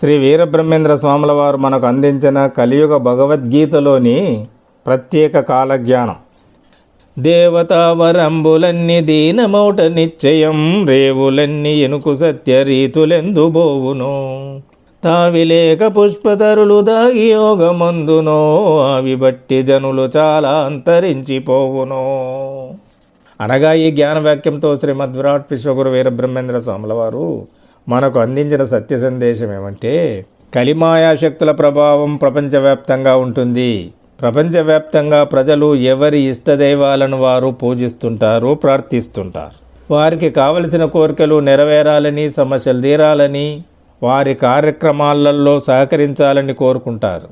శ్రీ వీరబ్రహ్మేంద్ర స్వాముల వారు మనకు అందించిన కలియుగ భగవద్గీతలోని ప్రత్యేక కాలజ్ఞానం. దేవతావరంబులన్ని దీనమౌట నిశ్చయం, రేవులన్ని ఎనుకు సత్యరీతులెందుబోవునో, తావిలేక పుష్పతరులు దాగి యోగమందునో, అవి బట్టి జనులు చాలా అంతరించిపోవునో. అనగా ఈ జ్ఞాన వాక్యంతో శ్రీమద్విరాట్ విశ్వగురు వీరబ్రహ్మేంద్ర స్వాముల వారు మనకు అందించిన సత్య సందేశం ఏమంటే, కలిమాయాశక్తుల ప్రభావం ప్రపంచవ్యాప్తంగా ఉంటుంది. ప్రపంచవ్యాప్తంగా ప్రజలు ఎవరి ఇష్టదైవాలను వారు పూజిస్తుంటారు, ప్రార్థిస్తుంటారు. వారికి కావలసిన కోరికలు నెరవేరాలని, సమస్యలు తీరాలని, వారి కార్యక్రమాలలో సహకరించాలని కోరుకుంటారు.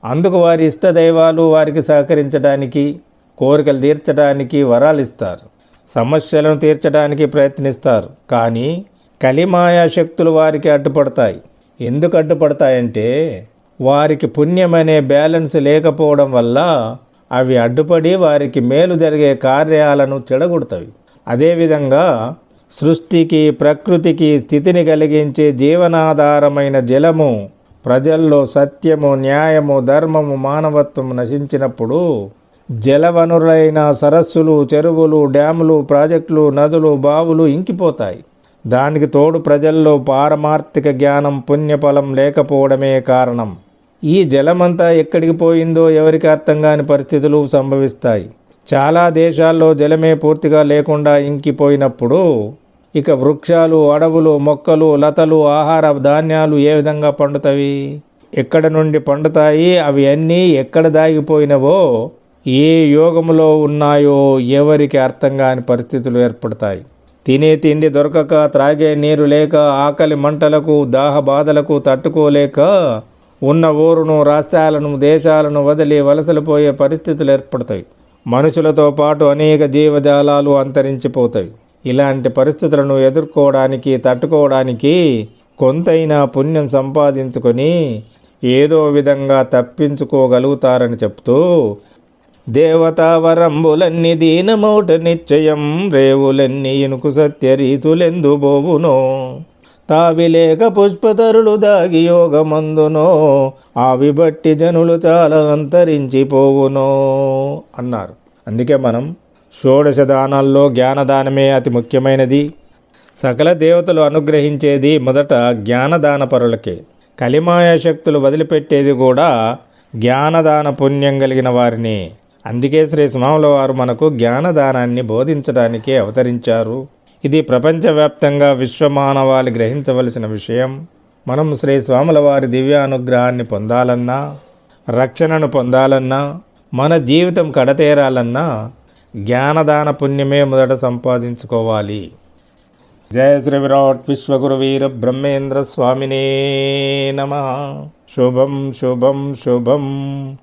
అందుకు వారి ఇష్టదైవాలు వారికి సహకరించడానికి, కోరికలు తీర్చడానికి వరాలు ఇస్తారు, సమస్యలను తీర్చడానికి ప్రయత్నిస్తారు. కానీ కలిమాయా శక్తులు వారికి అడ్డుపడతాయి. ఎందుకు అడ్డుపడతాయంటే, వారికి పుణ్యం అనే బ్యాలెన్స్ లేకపోవడం వల్ల అవి అడ్డుపడి వారికి మేలు జరిగే కార్యాలను చెడగొడతాయి. అదేవిధంగా సృష్టికి, ప్రకృతికి స్థితిని కలిగించే జీవనాధారమైన జలము, ప్రజల్లో సత్యము, న్యాయము, ధర్మము, మానవత్వము నశించినప్పుడు జలవనరులైన సరస్సులు, చెరువులు, డ్యాములు, ప్రాజెక్టులు, నదులు, బావులు ఇంకిపోతాయి. దానికి తోడు ప్రజల్లో పారమార్థిక జ్ఞానం, పుణ్యఫలం లేకపోవడమే కారణం. ఈ జలమంతా ఎక్కడికి పోయిందో ఎవరికి అర్థం కాని పరిస్థితులు సంభవిస్తాయి. చాలా దేశాల్లో జలమే పూర్తిగా లేకుండా ఇంకిపోయినప్పుడు ఇక వృక్షాలు, అడవులు, మొక్కలు, లతలు, ఆహార ధాన్యాలు ఏ విధంగా పండుతాయి? ఎక్కడ నుండి పండుతాయి? అవి అన్నీ ఎక్కడ దాగిపోయినవో, ఏ యోగములో ఉన్నాయో ఎవరికి అర్థం కాని పరిస్థితులు ఏర్పడతాయి. తినే తిండి దొరకక, త్రాగే నీరు లేక, ఆకలి మంటలకు, దాహ బాధలకు తట్టుకోలేక ఉన్న ఊరును, రాష్ట్రాలను, దేశాలను వదిలి వలసలు పోయే పరిస్థితులు ఏర్పడతాయి. మనుషులతో పాటు అనేక జీవజాలాలు అంతరించిపోతాయి. ఇలాంటి పరిస్థితులను ఎదుర్కోవడానికి, తట్టుకోవడానికి కొంతైనా పుణ్యం సంపాదించుకొని ఏదో విధంగా తప్పించుకోగలుగుతారని చెప్తూ, దేవతావరంబులన్ని దీనమౌట నిశ్చయం, రేవులన్ని ఇనుకు సత్యరీతులెందుబోవునో, తావిలేక పుష్పతరులు దాగి యోగమందునో, అవి బట్టి జనులు చాలా అంతరించిపోవునో అన్నారు. అందుకే మనం షోడశ దానాల్లో జ్ఞానదానమే అతి ముఖ్యమైనది. సకల దేవతలు అనుగ్రహించేది మొదట జ్ఞానదాన పరులకే. కలిమాయ శక్తులు వదిలిపెట్టేది కూడా జ్ఞానదాన పుణ్యం కలిగిన వారిని. అందుకే శ్రీ స్వాముల వారు మనకు జ్ఞానదానాన్ని బోధించడానికి అవతరించారు. ఇది ప్రపంచవ్యాప్తంగా విశ్వమానవాళి గ్రహించవలసిన విషయం. మనం శ్రీ స్వాముల వారి దివ్యానుగ్రహాన్ని పొందాలన్నా, రక్షణను పొందాలన్నా, మన జీవితం కడతేరాలన్నా జ్ఞానదాన పుణ్యమే మొదట సంపాదించుకోవాలి. జయ శ్రీ విరాట్ విశ్వగురు వీర బ్రహ్మేంద్ర స్వామినే నమః. శుభం శుభం శుభం.